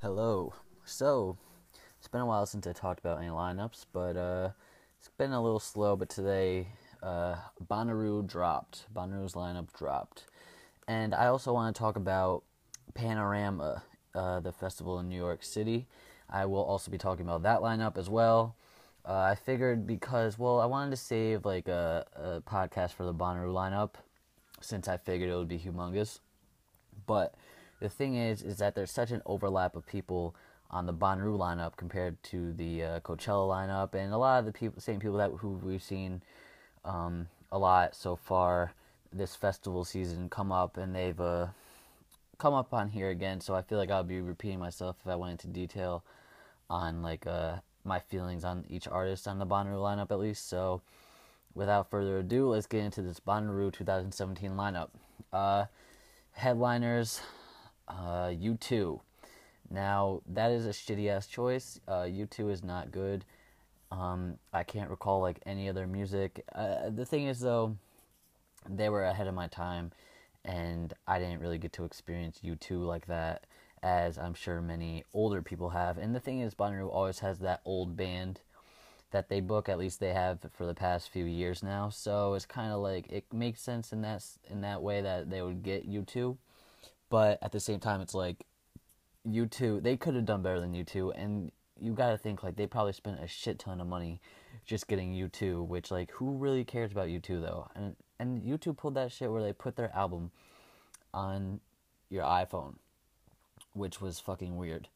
Hello. So, it's been a while since I talked about any lineups, but it's been a little slow. But today, Bonnaroo dropped. Bonnaroo's lineup dropped, and I also want to talk about Panorama, the festival in New York City. I will also be talking about that lineup as well. I figured because, well, I wanted to save like a podcast for the Bonnaroo lineup since I figured it would be humongous. But the thing is that there's such an overlap of people on the Bonnaroo lineup compared to the Coachella lineup, and a lot of the people, same people that who we've seen a lot so far this festival season come up, and they've come up on here again. So I feel like I'll be repeating myself if I went into detail on like my feelings on each artist on the Bonnaroo lineup at least. So without further ado, let's get into this Bonnaroo 2017 lineup. Uh, Headliners, U2. Now, that is a shitty ass choice. U2 is not good. I can't recall like any other music. The thing is, though, they were ahead of my time, and I didn't really get to experience U2 like that, as I'm sure many older people have. And the thing is, Bonnaroo always has that old band that they book. At least they have for the past few years now. So it's kind of like it makes sense in that way that they would get U2. But at the same time, it's like U2, they could have done better than U2, and you gotta think like they probably spent a shit ton of money just getting U2, which like who really cares about U2 though? And U2 pulled that shit where they put their album on your iPhone, which was fucking weird.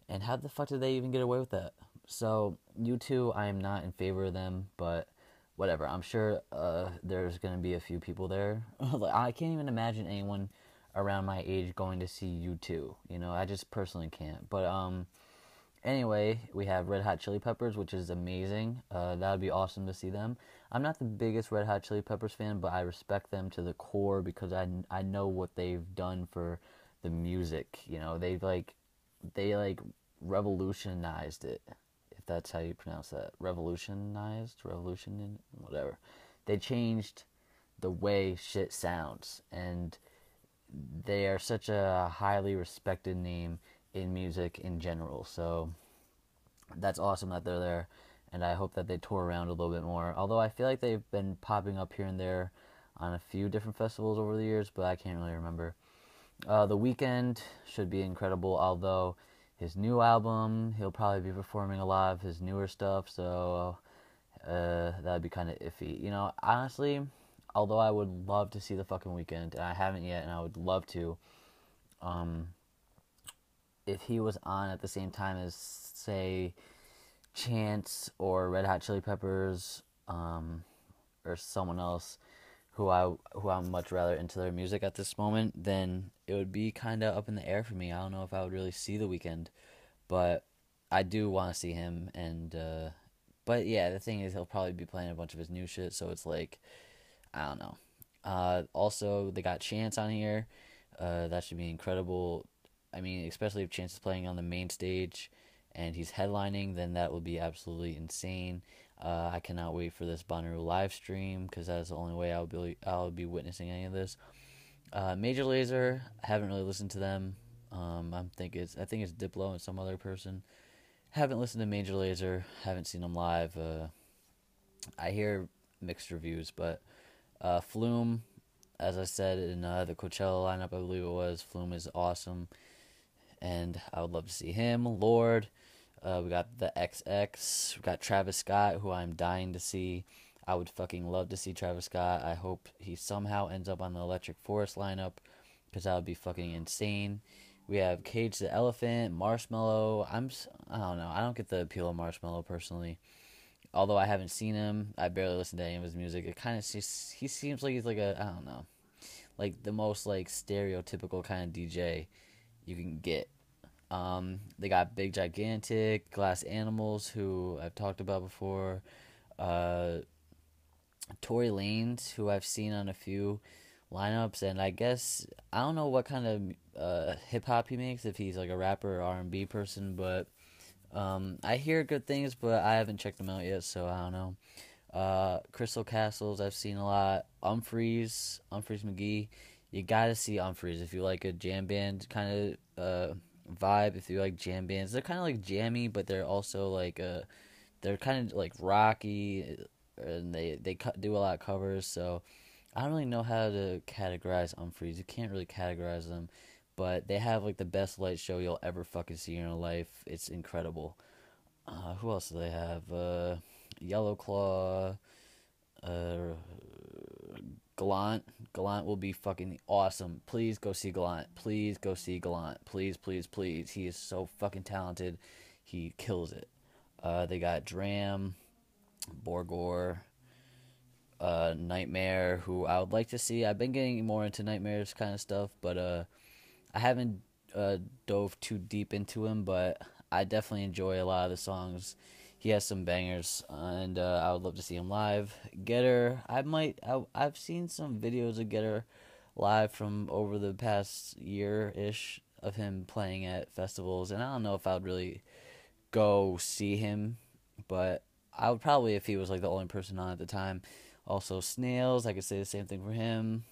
And how the fuck did they even get away with that? So U2, I am not in favor of them, but whatever. I'm sure there's gonna be a few people there. Like, I can't even imagine anyone around my age going to see U2. You know, I just personally can't. But anyway, we have Red Hot Chili Peppers, which is amazing. That would be awesome to see them. I'm not the biggest Red Hot Chili Peppers fan, but I respect them to the core because I know what they've done for the music. You know, they revolutionized it, if that's how you pronounce that. Revolution, whatever. They changed the way shit sounds, and they are such a highly respected name in music in general. So that's awesome that they're there, and I hope that they tour around a little bit more. Although I feel like they've been popping up here and there on a few different festivals over the years, but I can't really remember. The Weeknd should be incredible, although his new album, he'll probably be performing a lot of his newer stuff, so that'd be kind of iffy. You know, honestly, although I would love to see the fucking Weeknd, and I haven't yet, and I would love to, um, if he was on at the same time as, say, Chance or Red Hot Chili Peppers, or someone else who I'm much rather into their music at this moment, then it would be kind of up in the air for me. I don't know if I would really see the Weeknd, but I do want to see him. And but yeah, the thing is, he'll probably be playing a bunch of his new shit, so it's like I don't know. Also, they got Chance on here. That should be incredible. I mean, especially if Chance is playing on the main stage and he's headlining, then that will be absolutely insane. I cannot wait for this Bonnaroo live stream because that's the only way I'll be witnessing any of this. Major Lazer, I haven't really listened to them. I think it's Diplo and some other person. Haven't listened to Major Lazer. Haven't seen them live. I hear mixed reviews, but Flume, as I said in the Coachella lineup, I believe it was, Flume is awesome, and I would love to see him. Lord, we got the XX, we got Travis Scott, who I'm dying to see. I would fucking love to see Travis Scott. I hope he somehow ends up on the Electric Forest lineup, because that would be fucking insane. We have Cage the Elephant, Marshmello. I don't know. I don't get the appeal of Marshmello personally. Although I haven't seen him, I barely listen to any of his music. It kind of he seems like he's like a, I don't know, like the most like stereotypical kind of DJ you can get. They got Big Gigantic, Glass Animals, who I've talked about before. Uh, Tory Lanez, who I've seen on a few lineups, and I guess I don't know what kind of hip hop he makes, if he's like a rapper or R&B person, but I hear good things, but I haven't checked them out yet, so I don't know. Crystal Castles, I've seen a lot. Umphreys McGee. You gotta see Umphreys if you like a jam band kind of vibe if you like jam bands. They're kind of like jammy, but they're also like they're kind of like rocky, and do a lot of covers. So I don't really know how to categorize Umphreys. You can't really categorize them, but they have like the best light show you'll ever fucking see in your life. It's incredible. Who else do they have? Yellow Claw, uh, Gallant. Gallant will be fucking awesome. Please go see Gallant. Please go see Gallant. Please, please, please. He is so fucking talented. He kills it. They got Dram, Borgor, Nightmare, who I would like to see. I've been getting more into Nightmare's kind of stuff, but I haven't dove too deep into him, but I definitely enjoy a lot of the songs. He has some bangers, and I would love to see him live. Getter, I've seen some videos of Getter live from over the past year-ish of him playing at festivals, and I don't know if I would really go see him, but I would probably if he was like the only person on at the time. Also, Snails, I could say the same thing for him.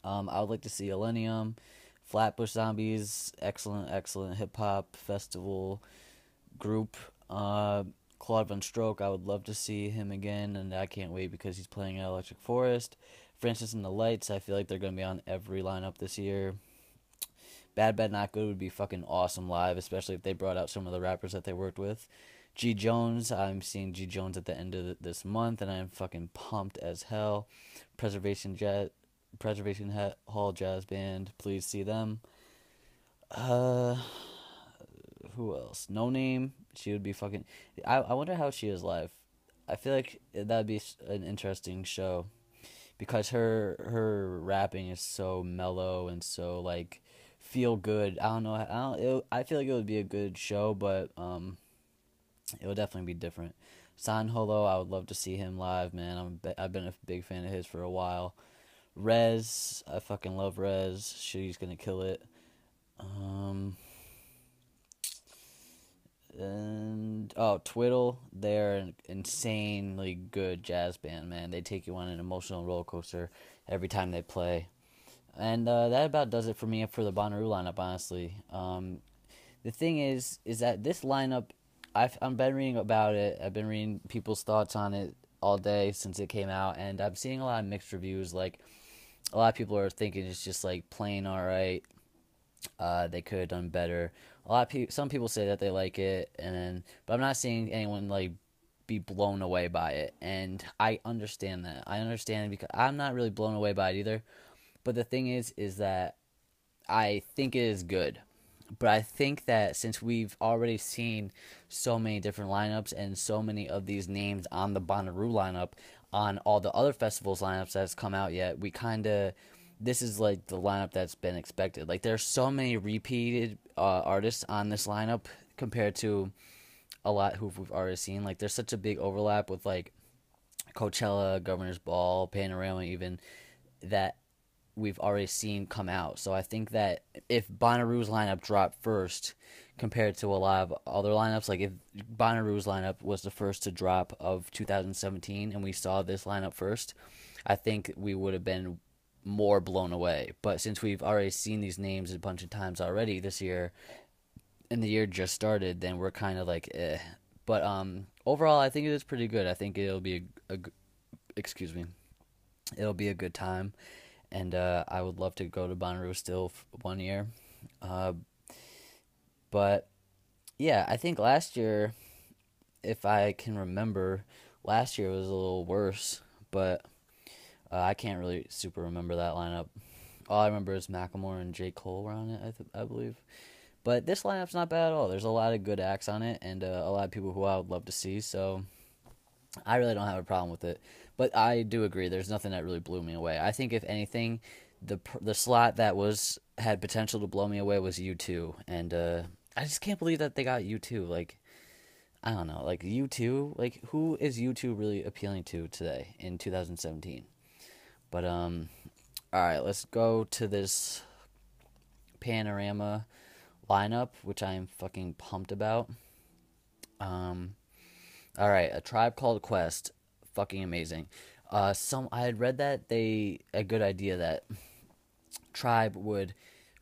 I would like to see Millennium, Flatbush Zombies, excellent hip hop festival group. Claude Von Stroke, I would love to see him again, and I can't wait because he's playing at Electric Forest. Francis and the Lights, I feel like they're going to be on every lineup this year. Bad Bad Not Good would be fucking awesome live, especially if they brought out some of the rappers that they worked with. G Jones, I'm seeing G Jones at the end of this month, and I'm fucking pumped as hell. Preservation Hall Jazz Band, please see them. Uh, who else? No Name, she would be fucking. I wonder how she is live. I feel like that'd be an interesting show because her rapping is so mellow and so like feel good. I don't know. I feel like it would be a good show, but it would definitely be different. San Holo, I would love to see him live, man. I've been a big fan of his for a while. Rez, I fucking love Rez. She's gonna kill it. Um, and Twiddle, they're an insanely good jazz band, man. They take you on an emotional roller coaster every time they play. And that about does it for me for the Bonnaroo lineup, honestly. The thing is that this lineup, I've been reading about it. I've been reading people's thoughts on it all day since it came out, and I'm seeing a lot of mixed reviews. Like a lot of people are thinking it's just like plain all right. They could have done better. Some people say that they like it, but I'm not seeing anyone like be blown away by it, and I understand that. I understand it because I'm not really blown away by it either. But the thing is that I think it is good. But I think that since we've already seen so many different lineups and so many of these names on the Bonnaroo lineup, on all the other festivals lineups that's come out yet, this is like the lineup that's been expected. Like there's so many repeated artists on this lineup compared to a lot who we've already seen. Like there's such a big overlap with like Coachella, Governor's Ball, Panorama, even that we've already seen come out. So I think that if Bonnaroo's lineup dropped first compared to a lot of other lineups, like if Bonnaroo's lineup was the first to drop of 2017 and we saw this lineup first, I think we would have been more blown away. But since we've already seen these names a bunch of times already this year and the year just started, then we're kind of like eh. But overall I think it is pretty good. I think it'll be excuse me. It'll be a good time. And I would love to go to Bonnaroo still 1 year. But yeah, I think last year, if I can remember, last year was a little worse. But I can't really super remember that lineup. All I remember is Macklemore and J. Cole were on it, I believe. But this lineup's not bad at all. There's a lot of good acts on it, and a lot of people who I would love to see. So I really don't have a problem with it. But I do agree. There's nothing that really blew me away. I think if anything, the slot that had potential to blow me away was U2, and I just can't believe that they got U2. Like I don't know, like U2. Like who is U2 really appealing to today in 2017? But all right, let's go to this Panorama lineup, which I am fucking pumped about. All right, A Tribe Called Quest, fucking amazing. I had read that a good idea that Tribe would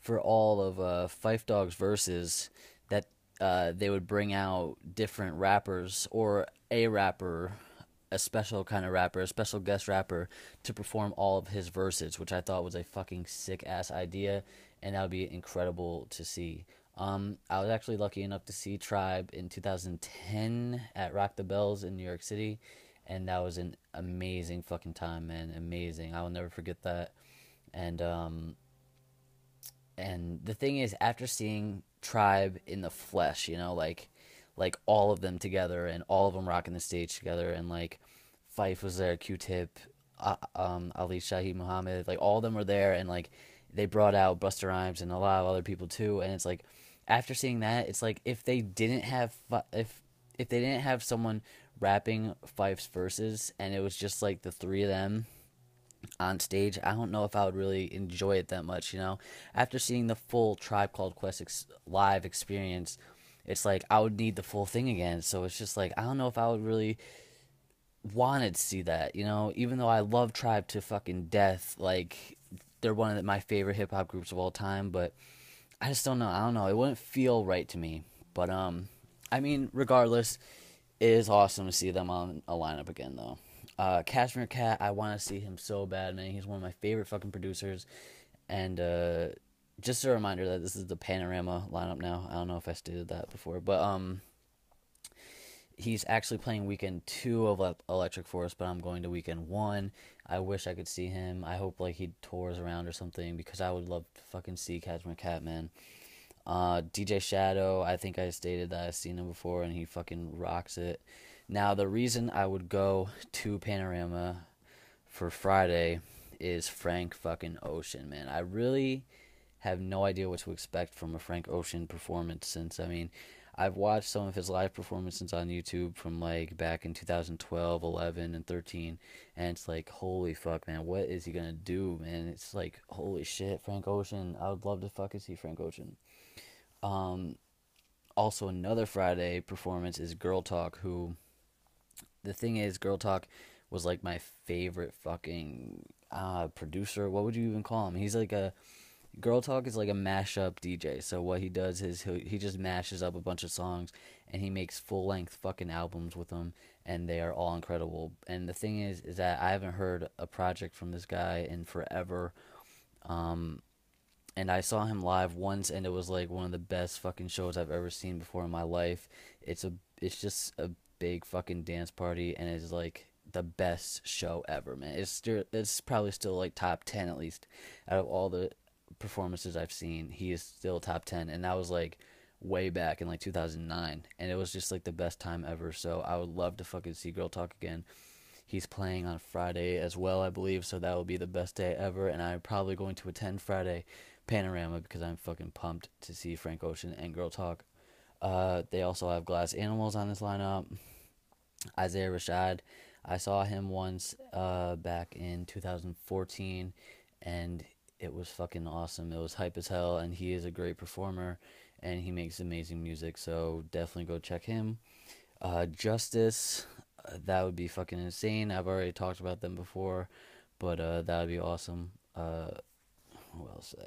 for all of Fife Dog's verses that they would bring out different rappers or a rapper, a special kind of rapper, a special guest rapper to perform all of his verses, which I thought was a fucking sick ass idea, and that would be incredible to see. I was actually lucky enough to see Tribe in 2010 at Rock the Bells in New York City, and that was an amazing fucking time, man. Amazing. I will never forget that. And and the thing is, after seeing Tribe in the flesh, like all of them together and all of them rocking the stage together, and like Fife was there, Q-Tip, Ali Shaheed Muhammad, like all of them were there, and like they brought out Busta Rhymes and a lot of other people too, and it's like after seeing that, it's like if they didn't have someone rapping Fife's verses and it was just like the three of them on stage, I don't know if I would really enjoy it that much, you know? After seeing the full Tribe Called Quest live experience, it's like I would need the full thing again. So it's just like I don't know if I would really wanted to see that, you know? Even though I love Tribe to fucking death, like they're one of my favorite hip hop groups of all time, but I just don't know. I don't know. It wouldn't feel right to me. But I mean, regardless, it is awesome to see them on a lineup again, though. Cashmere Cat, I want to see him so bad, man. He's one of my favorite fucking producers. And just a reminder that this is the Panorama lineup now. I don't know if I stated that before, but he's actually playing weekend 2 of Electric Forest, but I'm going to weekend 1. I wish I could see him. I hope like he tours around or something because I would love to fucking see Cashmere Cat, man. DJ Shadow, I think I stated that I've seen him before and he fucking rocks it. Now, the reason I would go to Panorama for Friday is Frank fucking Ocean, man. I really have no idea what to expect from a Frank Ocean performance since, I mean, I've watched some of his live performances on YouTube from like back in 2012, 11, and 13, and it's like, holy fuck, man, what is he gonna do, man? It's like, holy shit, Frank Ocean. I would love to fucking see Frank Ocean. Um, Also, another Friday performance is Girl Talk, who the thing is, Girl Talk was like my favorite fucking producer. What would you even call him? He's like a Girl Talk is like a mashup DJ. So what he does is he just mashes up a bunch of songs and he makes full length fucking albums with them, and they are all incredible. And the thing is that I haven't heard a project from this guy in forever. Um, and I saw him live once, and it was like one of the best fucking shows I've ever seen before in my life. It's just a big fucking dance party, and it's like the best show ever, man. It's probably still like top 10 at least out of all the performances I've seen. He is still top 10, and that was like way back in like 2009, and it was just like the best time ever. So I would love to fucking see Girl Talk again. He's playing on Friday as well, I believe, so that will be the best day ever. And I'm probably going to attend Friday Panorama because I'm fucking pumped to see Frank Ocean and Girl Talk. They also have Glass Animals on this lineup. Isaiah Rashad, I saw him once back in 2014, and it was fucking awesome. It was hype as hell, and he is a great performer, and he makes amazing music. So definitely go check him. Justice, that would be fucking insane. I've already talked about them before, but that would be awesome. Who else do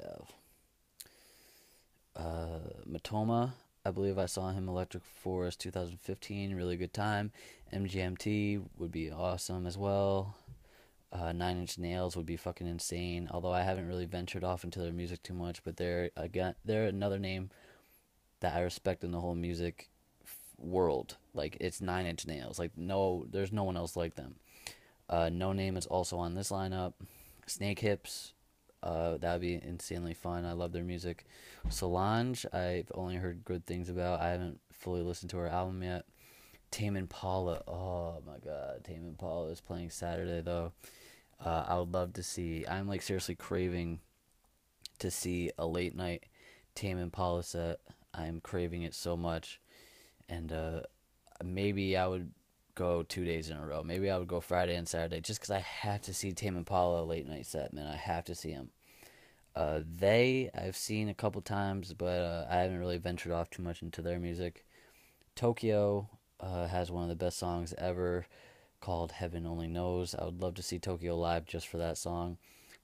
I have? Matoma, I believe I saw him Electric Forest 2015. Really good time. MGMT would be awesome as well. Nine Inch Nails would be fucking insane. Although I haven't really ventured off into their music too much, but they're another name that I respect in the whole music world. Like it's Nine Inch Nails. Like no, there's no one else like them. No Name is also on this lineup. Snake Hips, that would be insanely fun. I love their music. Solange, I've only heard good things about. I haven't fully listened to her album yet. Tame Impala, oh my god, Tame Impala is playing Saturday though. I would love to see. I'm like seriously craving to see a late night Tame Impala set. I'm craving it so much, and maybe I would go 2 days in a row. Maybe I would go Friday and Saturday just because I have to see Tame Impala late night set, man. I have to see him. I've seen a couple times, but I haven't really ventured off too much into their music. Tokyo has one of the best songs ever called Heaven Only Knows. I would love to see Tokyo live just for that song.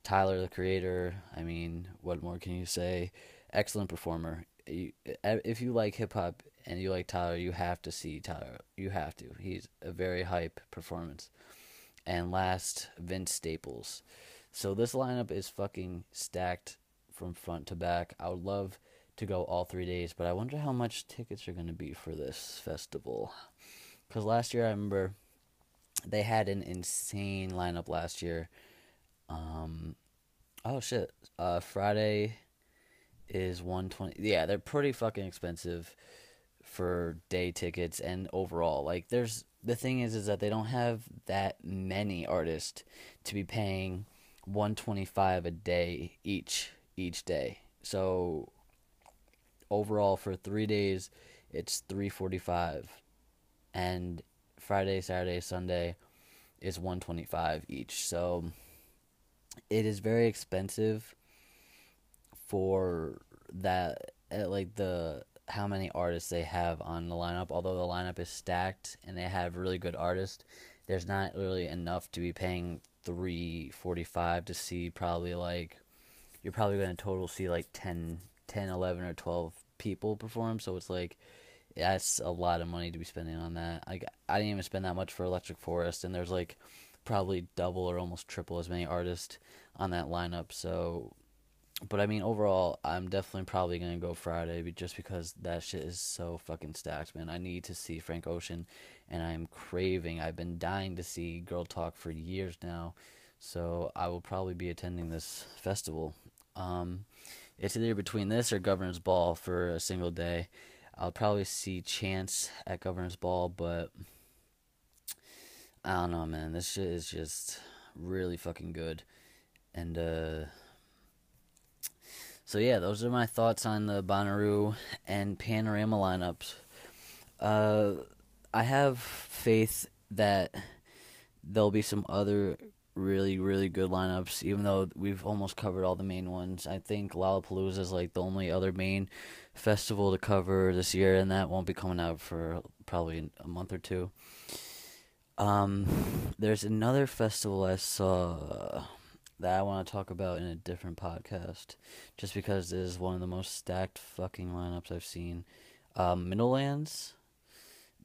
Tyler, the Creator. I mean, what more can you say? Excellent performer. If you like hip hop and you like Tyler, you have to see Tyler. You have to. He's a very hype performance. And last, Vince Staples. So this lineup is fucking stacked from front to back. I would love to go all 3 days, but I wonder how much tickets are going to be for this festival. Because last year, I remember they had an insane lineup last year. Um, oh shit. Friday is 120. Yeah, they're pretty fucking expensive for day tickets and overall. Like there's the thing is that they don't have that many artists to be paying 125 a day each day. So overall for 3 days it's 345, and Friday, Saturday, Sunday is 125 each. So it is very expensive for that, like the how many artists they have on the lineup. Although the lineup is stacked and they have really good artists, there's not really enough to be paying 345 to see probably like you're probably going to total see like 11 or 12 people perform. So it's like that's a lot of money to be spending on that. I didn't even spend that much for Electric Forest, and there's like probably double or almost triple as many artists on that lineup. So but I mean, overall, I'm definitely probably gonna go Friday, just because that shit is so fucking stacked, man. I need to see Frank Ocean, and I'm craving. I've been dying to see Girl Talk for years now, so I will probably be attending this festival. Um, it's either between this or Governor's Ball for a single day. I'll probably see Chance at Governor's Ball, but I don't know, man. This shit is just really fucking good, and so yeah, those are my thoughts on the Bonnaroo and Panorama lineups. Uh, I have faith that there'll be some other really really good lineups, even though we've almost covered all the main ones. I think Lollapalooza is like the only other main festival to cover this year, and that won't be coming out for probably a month or two. There's another festival I saw that I want to talk about in a different podcast, just because it is one of the most stacked fucking lineups I've seen. Middlelands,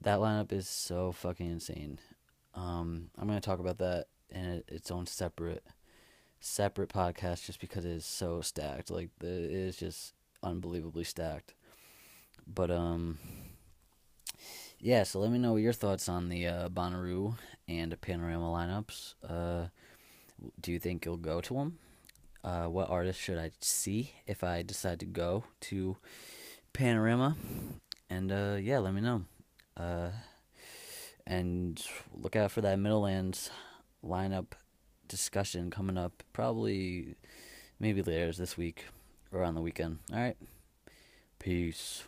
that lineup is so fucking insane. I'm gonna talk about that in its own separate podcast, just because it is so stacked. Like it is just unbelievably stacked. But yeah. So let me know your thoughts on the Bonnaroo and Panorama lineups. Do you think you'll go to them? What artist should I see if I decide to go to Panorama? And yeah, let me know. Uh, and look out for that Middlelands lineup discussion coming up probably maybe later this week or on the weekend. All right. Peace.